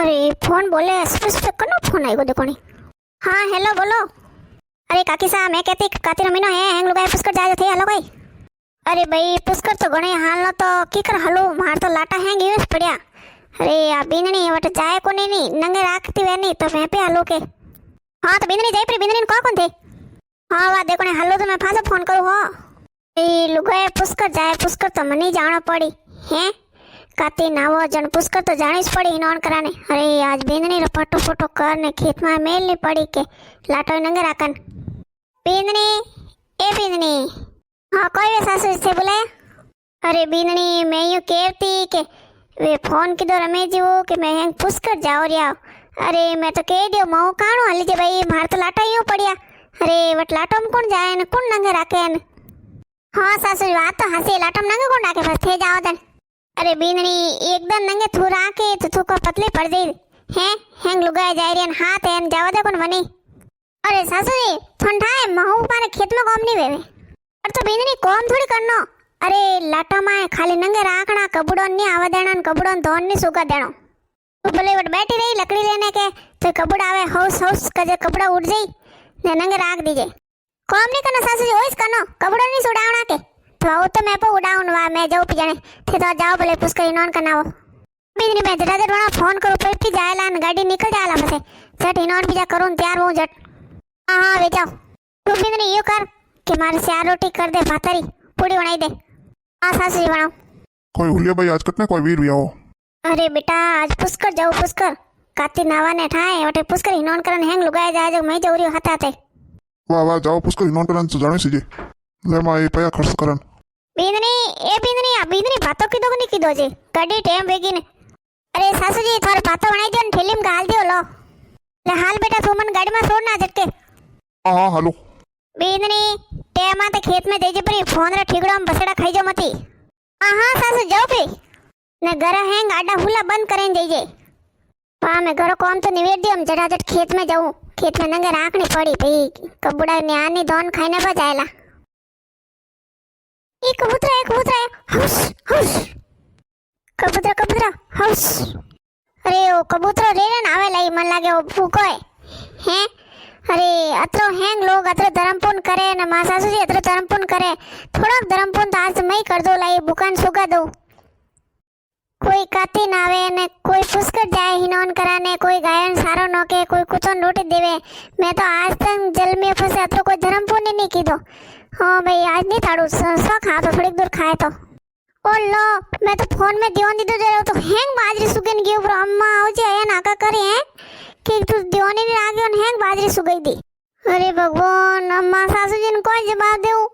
अरे फोन बोले speaker no phone आएगो देखो नहीं। हाँ हेलो बोलो। अरे काकी साहब मैं कहती काती रमीनो है हैंग लुगाई पुष्कर जाए थे हेलो भाई। अरे भाई पुष्कर तो गणे हाल नो तो की कर हलो मार तो लाटा हैंग यूज पड़या। अरे आ बींदनी वट जाए को नहीं नंगे राखती वे नहीं तो मैं पे हलो के। हाँ तो बींदनी जाई पर बींदनी कौन थे। हाँ वा देखो ने हलो तो मैं फासा फोन करूँ हो। ए लुगाई पुष्कर जाए पुष्कर तो मनी जाना पड़ी हैं काती नावो जन पुष्कर तो जानीज पड़ी हिनोन कराने। अरे आज बींदनी रो फटो फटो कर ने खेत में मेल नहीं पड़ी के लाटो नंगे राखन। बींदनी ए बींदनी। हाँ कोई वे सासू से बुलाया। अरे बींदनी मैं यूं कहती के वे फोन की दो रमेश जी वो कि मैं हैंग पुष्कर जाओ रिया। अरे मैं तो कह दियो मऊ काणो हली जे भाई मार तो लाटा यूं पड़िया। अरे वट लाटो में कौन जाए ने कौन नंगे राखे ने। हाँ सासू बात तो हंसी लाटो में नंगे कौन राखे बस थे जाओ दन। अरे बींदनी एकदम नंगे थू राखे तो थू को पतली पड़ गई हैं हैंग लुगाए जाए रियन हाथ है जावा दे कौन बनी। अरे सासू जी ठंडा है महू मारे खेत में कॉम नहीं वेवे और तो बींदनी कॉम थोड़ी करनो। अरे लाटा माए खाली नंगे राखना कबूड़ों नहीं आवा देना कबूड़ों धोन नहीं सूखा देना। तू भले वट बैठी रही लकड़ी लेने के तो कबूड़ा आवे हाउस हाउस का कबूड़ा उड़ जाई ने नंगे राख दीजिए। कॉम नहीं करना सासू जी ओइस करनो कबूड़ा नहीं सुड़ावना के तो वो तो मैं पे उड़ाऊं वा मैं जाऊं पिजाने थे तो जाओ भले पुष्कर इनोन करना वो। बींदनी मैं जरा जरा फोन करो पेटी जायला न गाड़ी निकल जायला बसे झट इनोन पिजा करूं तैयार हूं झट। हां हां वे जाओ तू बींदनी यो कर कि मारे से रोटी कर दे भातरी पूड़ी बनाई दे। हां सासू जी बनाओ। कोई हुलिया भाई आज कितने कोई वीर बियाओ। अरे बेटा आज पुष्कर जाओ पुष्कर काती नावा ने ठाए वटे पुष्कर हिनोन करन हैंग लुगाए जाए जो मैं जौरी हता थे। वाह वाह जाओ पुष्कर हिनोन करन तो जाने सीजे ले मां ये पैसा खर्च करन। बींदनी ए बींदनी आ बींदनी बातों की दोगनी की दोजे गाड़ी टेम वेगी ने। अरे सासू जी थोड़े बातों बनाई दियो न थैली में गाल दियो लो ले हाल बेटा तू मन गाड़ी में छोड़ना झटके। हां हां हेलो बींदनी टेमा ते खेत में देजे परी फोन रे ठिगड़ो में बसड़ा खाई जो मती। हां हां सासू जाओ पे ने घर हैंग आडा हुला बंद करें देजे। हां मैं घरो काम तो निवेड़ दियो हम जड़ा जट खेत में जाऊं खेत में नंगे राखनी पड़ी भई कबूड़ा न्यानी दोन खाने पर जायला। एक कबूतर हुश हुश कबूतर कबूतर हुश। अरे ओ कबूतर रे न आवे लाई मन लागे ओ फूको है अरे अतरो हैंग लोग अतरो धर्मपुन करे न मां सासू जी अतरो धर्मपुन करे थोड़ा धर्मपुन तो आज मैं कर दो लाई बुकान सुगा दो। कोई काती ना आवे ने कोई पुष्कर जाए हिनोन कराने कोई गायन सारो नोके कोई कुचन रोटी देवे। मैं तो आज तक जल में फंसे अतरो कोई धर्मपुन नहीं की दो। हाँ भाई आज नहीं थाड़ू सो खा तो थोड़ी दूर खाए तो ओ लो मैं तो फोन में दियोन दीदो जरा तो हैंग बाजरी सुगन गयो पर अम्मा आओ जे आया नाका करे हैं कि तू दियोन नहीं आ गयो हैंग बाजरी सुगई दी। अरे भगवान अम्मा सासू जी ने कोई जवाब देऊ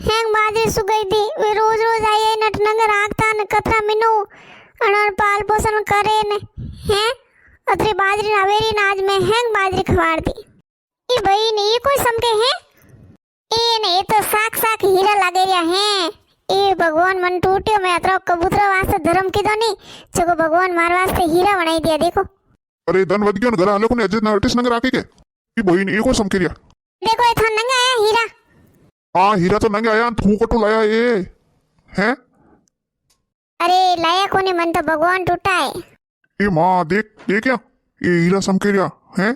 हैंग बाजरी सुगई दी वे रोज रोज आए नट नंगर राखता न कतरा मिनू अनर पाल पोषण करे ने हैं अतरी बाजरी नावेरी ना आज मैं हैंग बाजरी खवाड़ दी। ई भाई ने ये कोई समके हैं ए ने तो साक साक हीरा लागे रिया हैं। ए भगवान मन टूटियो मैं अतरो कबूतर वास्ते धर्म की दो नहीं जको भगवान मार वास्ते हीरा बनाई दिया देखो। अरे धन वध गयो न घर आले को ने अजय नोटिस नंगे राखे के ई बहिन ए को समकेरिया देखो ये थान नंगे आया हीरा। हां हीरा तो नंगे आया तू कटू लाया ए हैं। अरे लाया कोनी मन तो भगवान टूटा है। ए मां देख ये क्या ये हीरा समकेरिया हैं।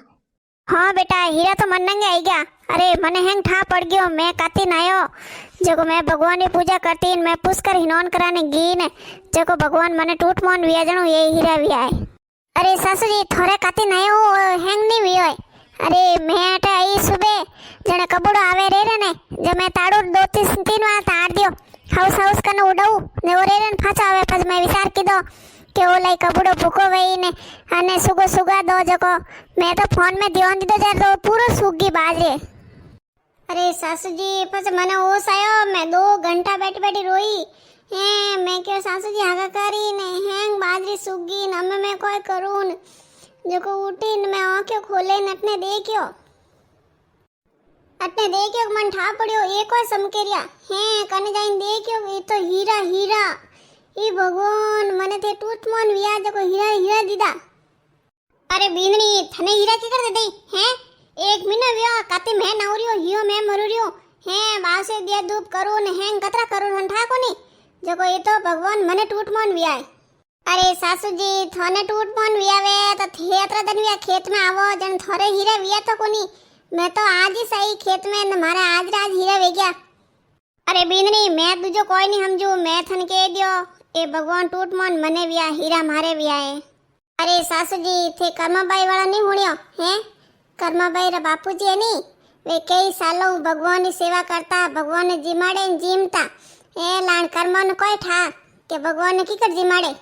हाँ बेटा हीरा तो मन नंगे आई गया। अरे मने हैंग ठा पड़ गयो मैं काती नायो जको मैं भगवान की पूजा करती मैं पुष्कर हिनोन कराने गी ने जको भगवान मने टूट मोन विया जणो ये हीरा विया है। अरे सासू जी थोड़े काती नायो हैंग नहीं वियो है। अरे मैं अटे आई सुबह जने कबूड़ो आवे रे ने जब मैं ताड़ू दो तीन बार ताड़ दियो हाउस हाउस कने उड़ाऊ ने वो रे फाचा आवे पर मैं विचार कीधो के ओ लाई कबूड़ो भूको वही ने अने सुगो सुगा दो जको मैं तो फोन में ध्यान दीदो जर तो पूरो सुगी बाजरे। अरे सासू जी पछ मने ओस आयो मैं 2 घंटा बैठी बैठी रोई हैं मैं के सासू जी हागाकारी ने हैंग बाजरी सुगी न मैं कोई करूं जको उठी न मैं आंखें खोले नटने देखियो मन ठा पड़ियो एक और समकेरिया हैं कने जाइन देखियो ये तो हीरा हीरा ई भगवान मने थे टूट मोन विया जको हीरा हीरा दीदा। अरे बींदनी थने हीरा की कर दे दई हैं एक महीना विया काते मैं नवरियो हियो मैं मरुरियो हैं बासे दिया धूप करू ने हैंग कतरा करू हंठा कोनी जको ये तो भगवान मने टूट मोन विया है। अरे सासू जी थोने टूट फोन वियावे तो थे अत्र दिन विया खेत में आवो जन थोरे हीरे विया तो कोनी मैं तो आज ही सही खेत में न मारे आज राज हीरे वे गया अरे बींदनी मैं तुझो कोई नहीं समझू मैं थन के दियो ए भगवान टूट मोन मने विया हीरा मारे विया है अरे सासू जी थे कर्माबाई वाला नहीं हुणियो हैं कर्माबाई रा बापूजी है नी वे कई सालों भगवान की सेवा करता भगवान ने जिमाड़े न जीमता ए लाण कर्मा ने कोई ठा के भगवान ने की कर जिमाड़े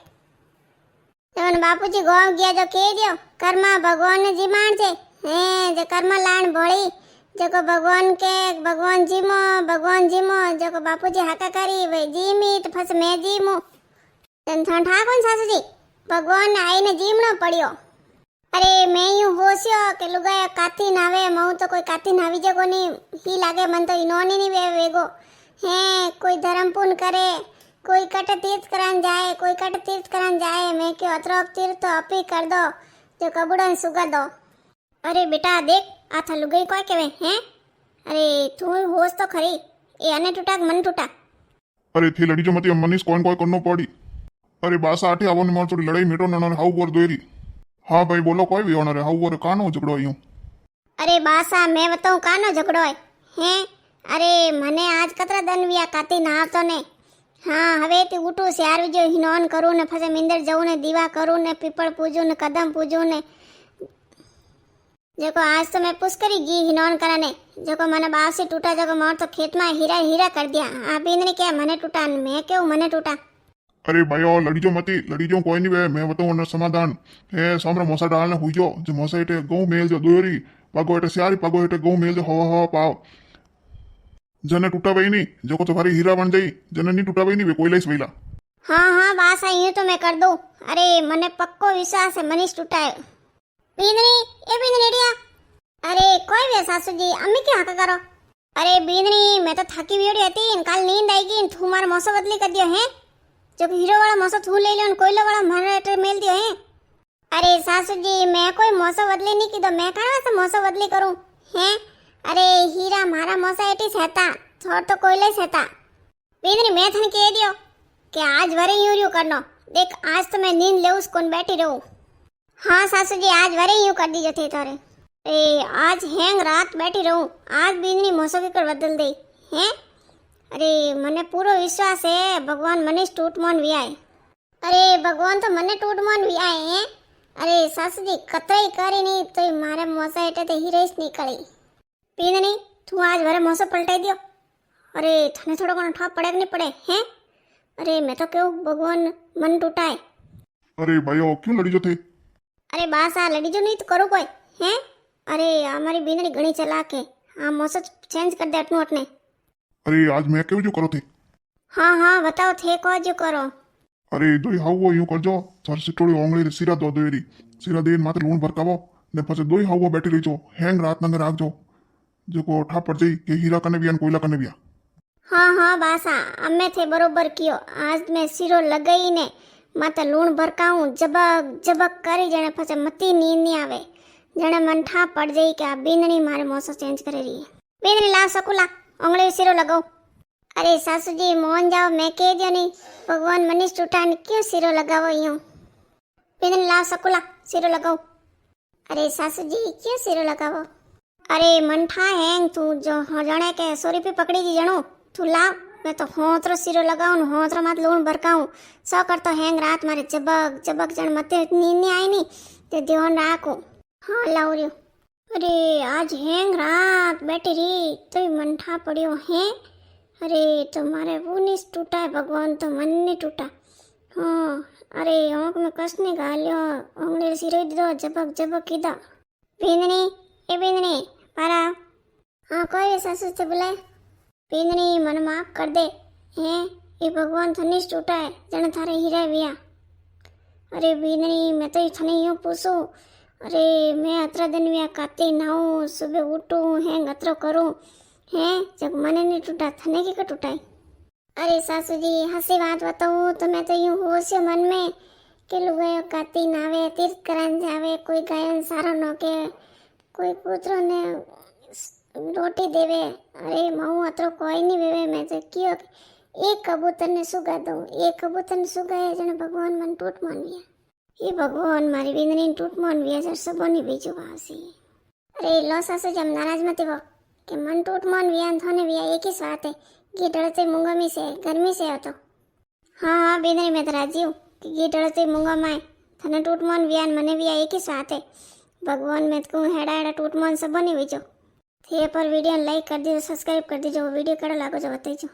तवन बापूजी गांव गया जो कह दियो कर्मा भगवान ने जिमाण छे हैं जे कर्मा लाण भोળી जको भगवान के भगवान जीमो जको बापूजी हाका करी वे जीमी तो फस मैं जीमू तन थन ठा कोन सासू जी भगवान ने आईने जीमणो पड़ियो अरे मैं यूं होस्यो के लुगाया काती नावे मऊ तो कोई काती नावी जे कोनी ही लागे मन तो इनोनी नी वे वेगो हैं कोई धर्म पुण्य करे कोई कट तीर्थ करान जाए मैं क्यों अतरोक तीर्थ तो अपी कर दो जो कबूड़ा सुगा दो अरे बेटा देख आ था लुगाई कोई केवे हैं अरे तू होश तो खरी ए अने टूटा मन टूटा अरे थी लड़ी जो मती मनीष कोई कोई करनो पड़ी अरे बासा आठी आवो मार थोड़ी लड़ाई मिटो न हाउ वर दोरी हाँ भाई बोलो कोई भी होना रे हाउ वर कानो झगड़ो यूं अरे बासा मैं बताऊं कानो झगड़ो है हैं अरे मने आज कतरा दन विया काती ना तो ने हाँ हवे ती उठू श्यार विजो हिनोन करू ने फसे मिंदर जाऊं ने दीवा करू ने पीपल पूजू ने कदम पूजू ने जको आज तो मैं पुष्करी गी हिनोन कराने जको मने बासी टूटा जको मोर तो खेत में हीरा कर दिया आ बींदनी क्या मने टूटा मैं क्यों मने टूटा अरे भाई ओ लड़ी जो मती लड़ी जो कोई नहीं वे मैं बताऊं न समाधान ए सामरा मोसा डालने हुई जो मोसा इटे गऊ मेल जो दोरी पगो इटे स्यारी पगो इटे गऊ मेल जो हवा पाओ जने टूटा भाई नहीं जो को तुम्हारी हीरा बन जाई जने नहीं टूटा भाई नहीं वे कोई लाइस वेला हाँ बास यूं तो मैं कर दूं अरे मने पक्को विश्वास है मनीष टूटा है बींदनी डिया अरे कोई वे सासू जी अम्मी क्या हका करो अरे बींदनी मैं तो थकी हुई हती कल नींद आएगी तू मारो मौसम बदली कर दियो है जो हीरो वाला मौसम तू ले लियो कोयला वाला मारे मेल दियो है अरे सासू जी मैं कोई मौसम बदली नहीं की तो मैं कहाँ से मौसम बदली करूं हैं अरे हीरा मारा मौसा एटी सहता थोड़ तो कोयला सहता बींदनी मैं थन कह दियो कि आज वरे यूं करनो देख आज तो मैं नींद ले उस कोन बैठी रहूं हाँ सासू जी आज वरे यूं कर दीजो थे तोरे ए आज हैंग रात बैठी रहूं आज बींदनी मौसम की कर बदल दे हैं अरे मने पूरो विश्वास है भगवान मनीष टूटमोन वियाए अरे भगवान तो मने टूटमोन वियाए हैं अरे सासू जी कतई करी नहीं तो मारे मौसा एटे ते हीरेस निकली बींदनी तू आज वरे मौसम पलटाई दियो अरे थने थोड़ा कोन ठा पड़े नहीं पड़े हैं अरे मैं तो क्यों भगवान मन टूटा है अरे भाई ओ क्यों लड़ी जो थे अरे बास आ लड़ी जो नहीं तो करो कोई हैं अरे हमारी बींदनी घणी चलाक है हाँ मौसम चेंज कर दे अटनू अटने अरे आज मैं क्यों जो करो थे हाँ बताओ थे को जो करो अरे दोई हाउ वो यूं कर जो सर से थोड़ी ओंगली सिरा दो दोरी सिरा देन माते लूण भरकावो ने फसे दोई हाउ वो बैठी रही जो हैंग रात नंगे राख जो जो को ठा पड़ जाई के हीरा कने बियान कोयला कने बिया हाँ बासा अम्मे थे बरोबर कियो आज मैं सिरो लगई ने माते लूण भरकाऊं जबक करी जने फसे मती नींद नहीं आवे जने मन ठा पड़ जाई के आ बींदनी मारे मौसम चेंज करे रही बींदनी ला सकुला उंगली सिरो लगाओ अरे सासू जी मोहन जाओ मैं कह दियो नहीं भगवान मनीष टूटा ने क्यों सिरो लगावो यूं बींदनी ला सकुला सिरो लगाओ अरे सासू जी क्यों सिरो लगावो अरे मनठा हैंग तू जो जणे के 100 रुपये पकड़ी जी जणो तू लाव मैं तो होतरो सिरो लगाऊं होतरो मात लूण भरकाऊं सौ कर तो हैंग रात मारे जबक जण मते नींद नहीं आई नी ते ध्यान राखो हाँ लाव रियो अरे आज हैंग रात बैठी रही तो मनठा पड़ियो है अरे तुम्हारे वो नहीं टूटा है भगवान तो मन नहीं टूटा हाँ अरे आँख में कस नहीं गालियो उंगली सिरे दो जबक कीदा बींदनी ए बींदनी पारा हाँ कोई सासू से बुलाए बींदनी मन माफ कर दे हैं ये भगवान थनीश टूटा है जन थारे हीरा विया अरे बींदनी मैं तो थने यूं पूछू अरे मैं अतरा दिन विया काती नाऊं सुबह उठूं हैंग अतरो करूं हैं जब मने नहीं टूटा थने की का टूटा है अरे सासू जी हंसी बात बताऊं तो मैं तो यूं होशियो मन में के लुगायो काती नावे तीर्थ करान जावे कोई गायन सारो नो के कोई पुत्रों ने रोटी देवे अरे मऊ अतरो कोई नहीं वेवे मैं तो कियो એક કબૂતરને સુગા દઉં, એક કબૂતરને સુગાએ જણે ભગવાન મને તૂટ માનવ્યા. એ ભગવાન મારી વિંદરીને તૂટ માનવ્યા જર સબોની બીજું વાવશે. અરે લો સાસુ જમ નારાજ મત થો કે મન તૂટ માનવ્યા ને થોને વ્યા એક જ વાત હે ઘી ઢળતે મૂંગા સે ગરમી સે હતો. હા હા વિંદરી મેં તો રાજી હું કે ઘી ઢળતે મૂંગા માં થને તૂટ માનવ્યા મને વ્યા એક જ વાત હે. ભગવાન મેં તો કહું હેડા હેડા टूट मन सब बनी हुई जो थे पर वीडियो लाइक कर दीजिए, सब्सक्राइब कर दीजिए, वीडियो कड़ा लागो जो बताइए।